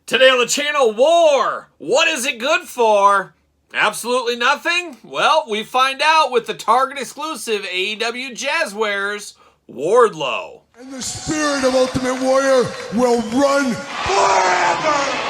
Today on the channel, war. What is it good for? Absolutely nothing? Well, we find out with the Target exclusive AEW Jazzwares, Wardlow. And the spirit of Ultimate Warrior will run forever!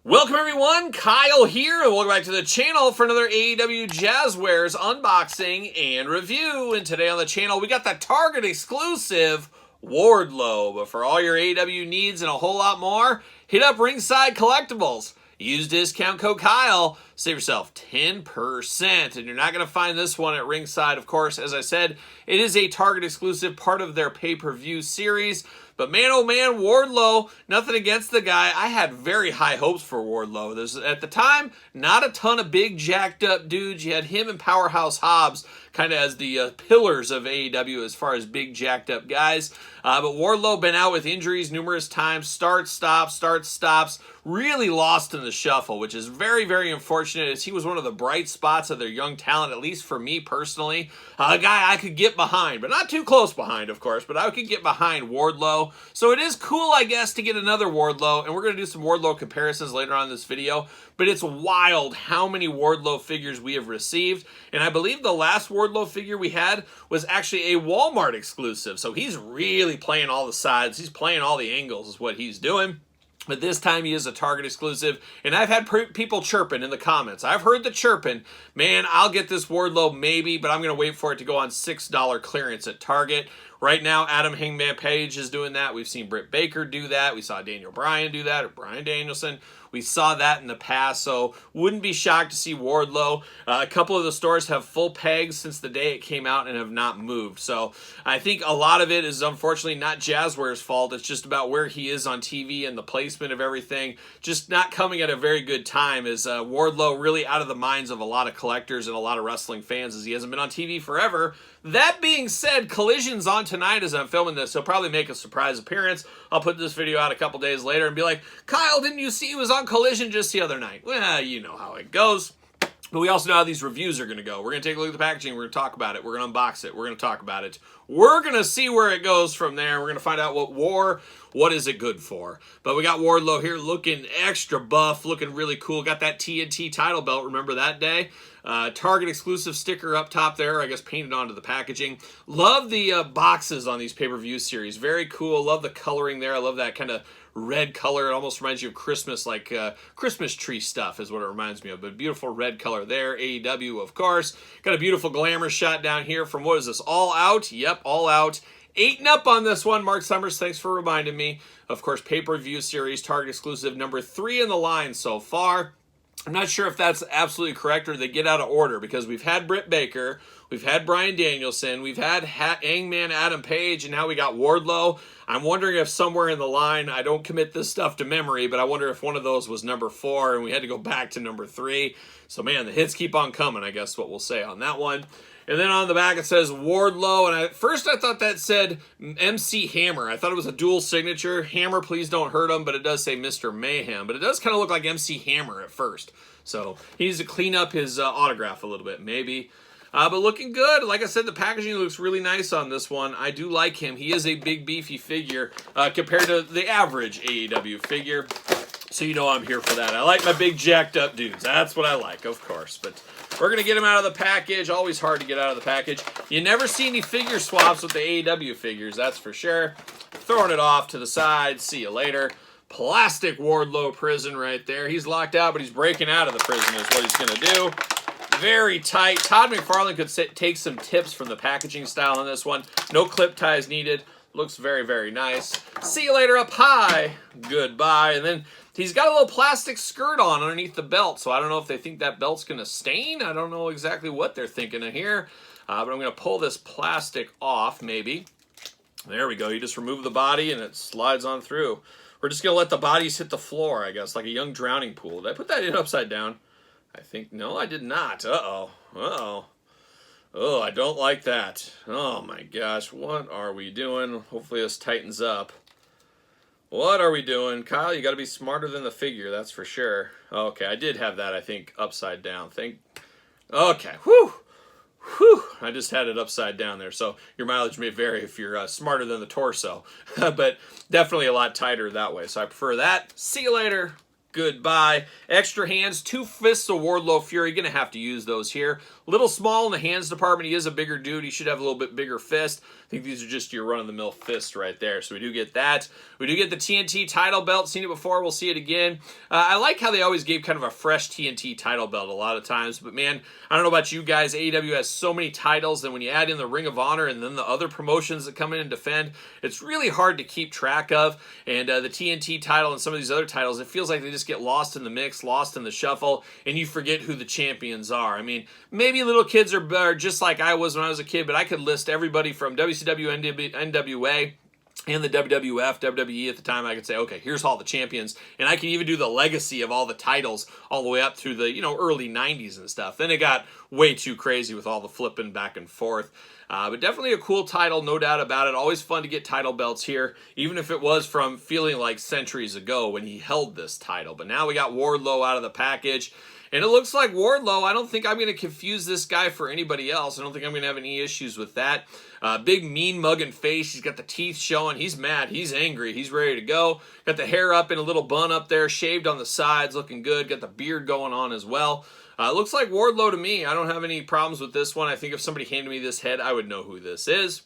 Welcome everyone, Kyle here, and welcome back to the channel for another AEW Jazzwares unboxing and review. And today on the channel, we got the Target exclusive Wardlow. But for all your AEW needs and a whole lot more, hit up Ringside Collectibles. Use discount code Kyle, save yourself 10%. And you're not going to find this one at Ringside, of course. As I said, it is a Target exclusive, part of their pay-per-view series. But man, oh man, Wardlow, nothing against the guy. I had very high hopes for Wardlow. There's, at the time, not a ton of big jacked up dudes. You had him and Powerhouse Hobbs kind of as the pillars of AEW as far as big jacked up guys. But Wardlow been out with injuries numerous times. Starts, stops. Really lost in the shuffle, which is very, very unfortunate as he was one of the bright spots of their young talent, at least for me personally. A guy I could get behind, but not too close behind, of course, but I could get behind Wardlow. So it is cool, I guess, to get another Wardlow, and we're going to do some Wardlow comparisons later on in this video, but it's wild how many Wardlow figures we have received, and I believe the last Wardlow figure we had was actually a Walmart exclusive, so he's really playing all the sides, he's playing all the angles is what he's doing. But this time he is a Target exclusive, and I've had people chirping in the comments. I've heard the chirping, man, I'll get this Wardlow maybe, but I'm going to wait for it to go on $6 clearance at Target. Right now, Adam Hangman Page is doing that. We've seen Britt Baker do that. We saw Daniel Bryan do that, or Bryan Danielson. We saw that in the past, so wouldn't be shocked to see Wardlow. A couple of the stores have full pegs since the day it came out and have not moved. So I think a lot of it is unfortunately not Jazzwares' fault. It's just about where he is on TV and the placement of everything. Just not coming at a very good time as Wardlow really out of the minds of a lot of collectors and a lot of wrestling fans as he hasn't been on TV forever. That being said, Collision's on tonight as I'm filming this. He'll probably make a surprise appearance. I'll put this video out a couple days later and be like, Kyle, didn't you see he was on Collision just the other night? Well, you know how it goes. But we also know how these reviews are going to go. We're going to take a look at the packaging. We're going to talk about it. We're going to unbox it. We're going to talk about it. We're going to see where it goes from there. We're going to find out what is it good for. But we got Wardlow here looking extra buff, looking really cool. Got that TNT title belt. Remember that day? Target exclusive sticker up top there, I guess painted onto the packaging. Love the boxes on these pay-per-view series. Very cool. Love the coloring there. I love that kind of red color. It almost reminds you of Christmas, like Christmas tree stuff is what it reminds me of. But beautiful red color there. AEW, of course. Got a beautiful glamour shot down here from, what is this, All Out? Yep, All Out. 8-0 on this one. Mark Summers, thanks for reminding me. Of course, pay-per-view series, Target exclusive, number 3 in the line so far. I'm not sure if that's absolutely correct or they get out of order because we've had Britt Baker, we've had Bryan Danielson, we've had Hangman Adam Page, and now we got Wardlow. I'm wondering if somewhere in the line, I don't commit this stuff to memory, but I wonder if one of those was number 4 and we had to go back to number 3. So man, the hits keep on coming, I guess what we'll say on that one. And then on the back it says Wardlow, and at first I thought that said MC Hammer. I thought it was a dual signature. Hammer, please don't hurt him, but it does say Mr. Mayhem. But it does kind of look like MC Hammer at first. So he needs to clean up his autograph a little bit, maybe. But looking good. Like I said, the packaging looks really nice on this one. I do like him. He is a big, beefy figure compared to the average AEW figure. So you know I'm here for that. I like my big jacked up dudes. That's what I like, of course. But we're going to get him out of the package. Always hard to get out of the package. You never see any figure swaps with the AEW figures, that's for sure. Throwing it off to the side. See you later. Plastic Wardlow prison right there. He's locked out, but he's breaking out of the prison is what he's going to do. Very tight. Todd McFarlane could take some tips from the packaging style on this one. No clip ties needed. Looks very, very nice. See you later up high. Goodbye. And then he's got a little plastic skirt on underneath the belt, so I don't know if they think that belt's going to stain. I don't know exactly what they're thinking of here. But I'm going to pull this plastic off, maybe. There we go. You just remove the body, and it slides on through. We're just going to let the bodies hit the floor, I guess, like a young drowning pool. Did I put that in upside down? I think, no, I did not. Uh-oh. Uh-oh. Oh, I don't like that. Oh my gosh, what are we doing? Hopefully this tightens up. What are we doing? Kyle, you got to be smarter than the figure, that's for sure. Okay, I did have that, I think, upside down. Okay, whew. Whew, I just had it upside down there, so your mileage may vary if you're smarter than the torso. But definitely a lot tighter that way, so I prefer that. See you later. Goodbye. Extra hands, 2 fists of Wardlow Fury. Going to have to use those here. A little small in the hands department. He is a bigger dude. He should have a little bit bigger fist. I think these are just your run-of-the-mill fists right there. So we do get that. We do get the TNT title belt. Seen it before. We'll see it again. I like how they always gave kind of a fresh TNT title belt a lot of times. But man, I don't know about you guys. AEW has so many titles. And when you add in the Ring of Honor and then the other promotions that come in and defend, it's really hard to keep track of. And the TNT title and some of these other titles, it feels like they just get lost in the mix, lost in the shuffle, and you forget who the champions are. I mean, maybe little kids are just like I was when I was a kid, but I could list everybody from WCW, NWA, and the WWF, WWE at the time. I could say, okay, here's all the champions, and I can even do the legacy of all the titles all the way up through the early 90s and stuff. Then it got way too crazy with all the flipping back and forth. But definitely a cool title, no doubt about it. Always fun to get title belts here, even if it was from feeling like centuries ago when he held this title. But now we got Wardlow out of the package. And it looks like Wardlow, I don't think I'm going to confuse this guy for anybody else. I don't think I'm going to have any issues with that. Big mean mugging face. He's got the teeth showing. He's mad. He's angry. He's ready to go. Got the hair up in a little bun up there, shaved on the sides, looking good. Got the beard going on as well. Looks like Wardlow to me. I don't have any problems with this one. I think if somebody handed me this head, I would know who this is.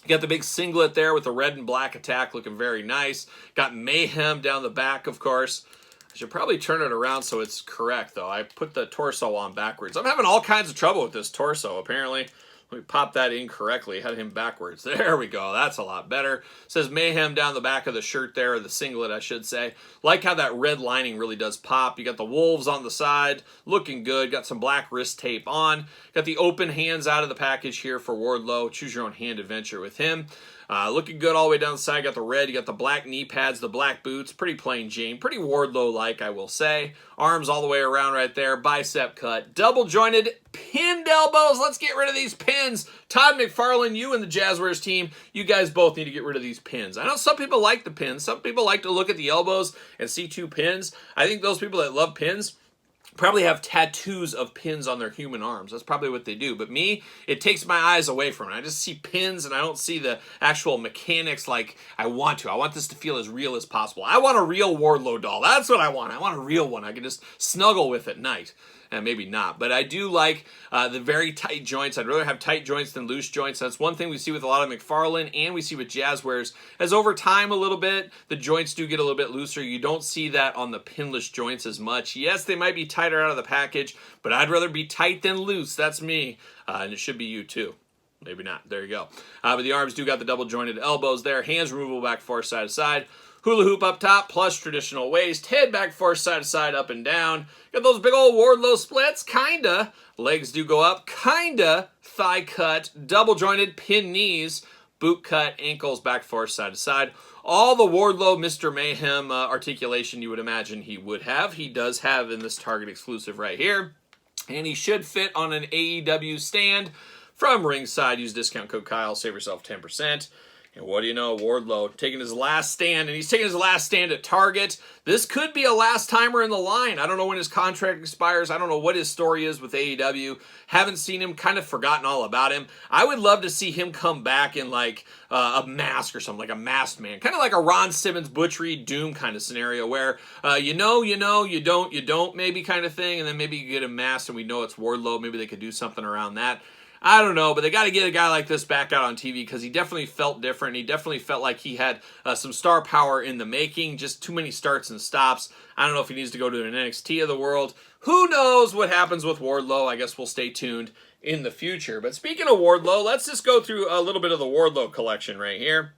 Got the big singlet there with the red and black attack looking very nice. Got Mayhem down the back, of course. I should probably turn it around so it's correct, though. I put the torso on backwards. I'm having all kinds of trouble with this torso, apparently. Let me pop that in correctly. Had him backwards. There we go. That's a lot better. It says Mayhem down the back of the shirt there, or the singlet, I should say. Like how that red lining really does pop. You got the wolves on the side. Looking good. Got some black wrist tape on. Got the open hands out of the package here for Wardlow. Choose your own hand adventure with him. Looking good all the way down the side. Got the red. You got the black knee pads, the black boots. Pretty plain Jane. Pretty Wardlow-like, I will say. Arms all the way around right there. Bicep cut. Double jointed. Pinned elbows. Let's get rid of these pins. Todd McFarlane, you and the Jazzwares team, you guys both need to get rid of these pins. I know some people like the pins. Some people like to look at the elbows and see 2 pins. I think those people that love pins probably have tattoos of pins on their human arms. That's probably what they do. But me, it takes my eyes away from it. I just see pins and I don't see the actual mechanics like I want to. I want this to feel as real as possible. I want a real Wardlow doll. That's what I want. I want a real one I can just snuggle with at night. And maybe not. But I do like the very tight joints. I'd rather have tight joints than loose joints. That's one thing we see with a lot of McFarlane and we see with Jazzwares. As over time a little bit, the joints do get a little bit looser. You don't see that on the pinless joints as much. Yes, they might be tighter out of the package, but I'd rather be tight than loose. That's me. And it should be you too. Maybe not. There you go. But the arms do got the double jointed elbows there. Hands removable back, forth, side to side. Hula hoop up top, plus traditional waist. Head back, forth, side to side, up and down. Got those big old Wardlow splits, kinda. Legs do go up, kinda. Thigh cut, double jointed, pin knees. Boot cut, ankles back, forth, side to side. All the Wardlow Mr. Mayhem articulation you would imagine he would have. He does have in this Target exclusive right here. And he should fit on an AEW stand. From ringside, use discount code Kyle, save yourself 10%. And what do you know, Wardlow taking his last stand, and he's taking his last stand at Target. This could be a last-timer in the line. I don't know when his contract expires. I don't know what his story is with AEW. Haven't seen him, kind of forgotten all about him. I would love to see him come back in like a mask or something, like a masked man. Kind of like a Ron Simmons, Butch Reed, Doom kind of scenario where you don't maybe kind of thing, and then maybe you get him masked and we know it's Wardlow. Maybe they could do something around that. I don't know, but they got to get a guy like this back out on TV because he definitely felt different. He definitely felt like he had some star power in the making, just too many starts and stops. I don't know if he needs to go to an NXT of the world. Who knows what happens with Wardlow? I guess we'll stay tuned in the future. But speaking of Wardlow, let's just go through a little bit of the Wardlow collection right here.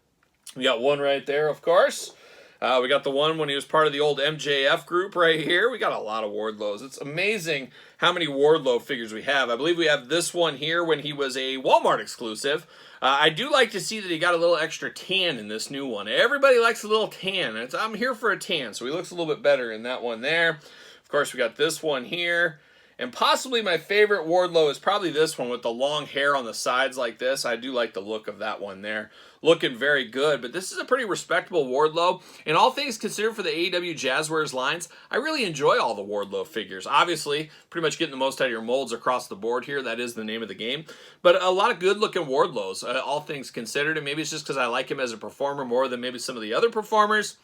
We got one right there, of course. We got the one when he was part of the old MJF group right here. We got a lot of Wardlows. It's amazing how many Wardlow figures we have. I believe we have this one here when he was a Walmart exclusive. I do like to see that he got a little extra tan in this new one. Everybody likes a little tan. I'm here for a tan, so he looks a little bit better in that one there. Of course, we got this one here. And possibly my favorite Wardlow is probably this one with the long hair on the sides like this. I do like the look of that one there. Looking very good, but this is a pretty respectable Wardlow. And all things considered for the AEW Jazzwares lines, I really enjoy all the Wardlow figures. Obviously, pretty much getting the most out of your molds across the board here. That is the name of the game. But a lot of good looking Wardlows, all things considered. And maybe it's just because I like him as a performer more than maybe some of the other performers.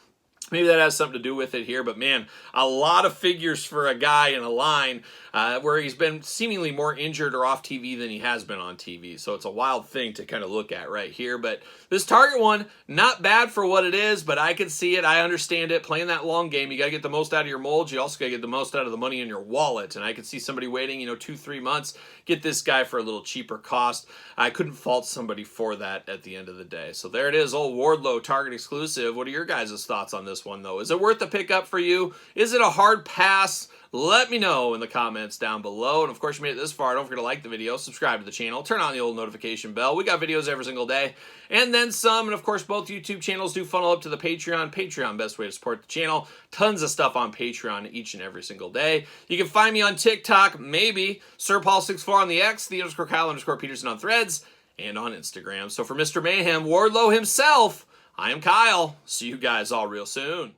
Maybe that has something to do with it here, but man, a lot of figures for a guy in a line where he's been seemingly more injured or off TV than he has been on TV. So it's a wild thing to kind of look at right here. But this Target one, not bad for what it is, but I can see it. I understand it. Playing that long game, you got to get the most out of your molds. You also got to get the most out of the money in your wallet. And I could see somebody waiting, 2-3 months, get this guy for a little cheaper cost. I couldn't fault somebody for that at the end of the day. So there it is, old Wardlow Target exclusive. What are your guys' thoughts on this one, though? Is it worth the pickup for you? Is it a hard pass? Let me know in the comments down below. And of course, you made it this far. Don't forget to like the video, subscribe to the channel, turn on the old notification bell. We got videos every single day and then some. And of course, both YouTube channels do funnel up to the Patreon. Patreon, best way to support the channel. Tons of stuff on Patreon each and every single day. You can find me on TikTok, maybe SirPaul64 on the X, _Kyle_Peterson on Threads, and on Instagram. So for Mr. Mayhem, Wardlow himself, I am Kyle. See you guys all real soon.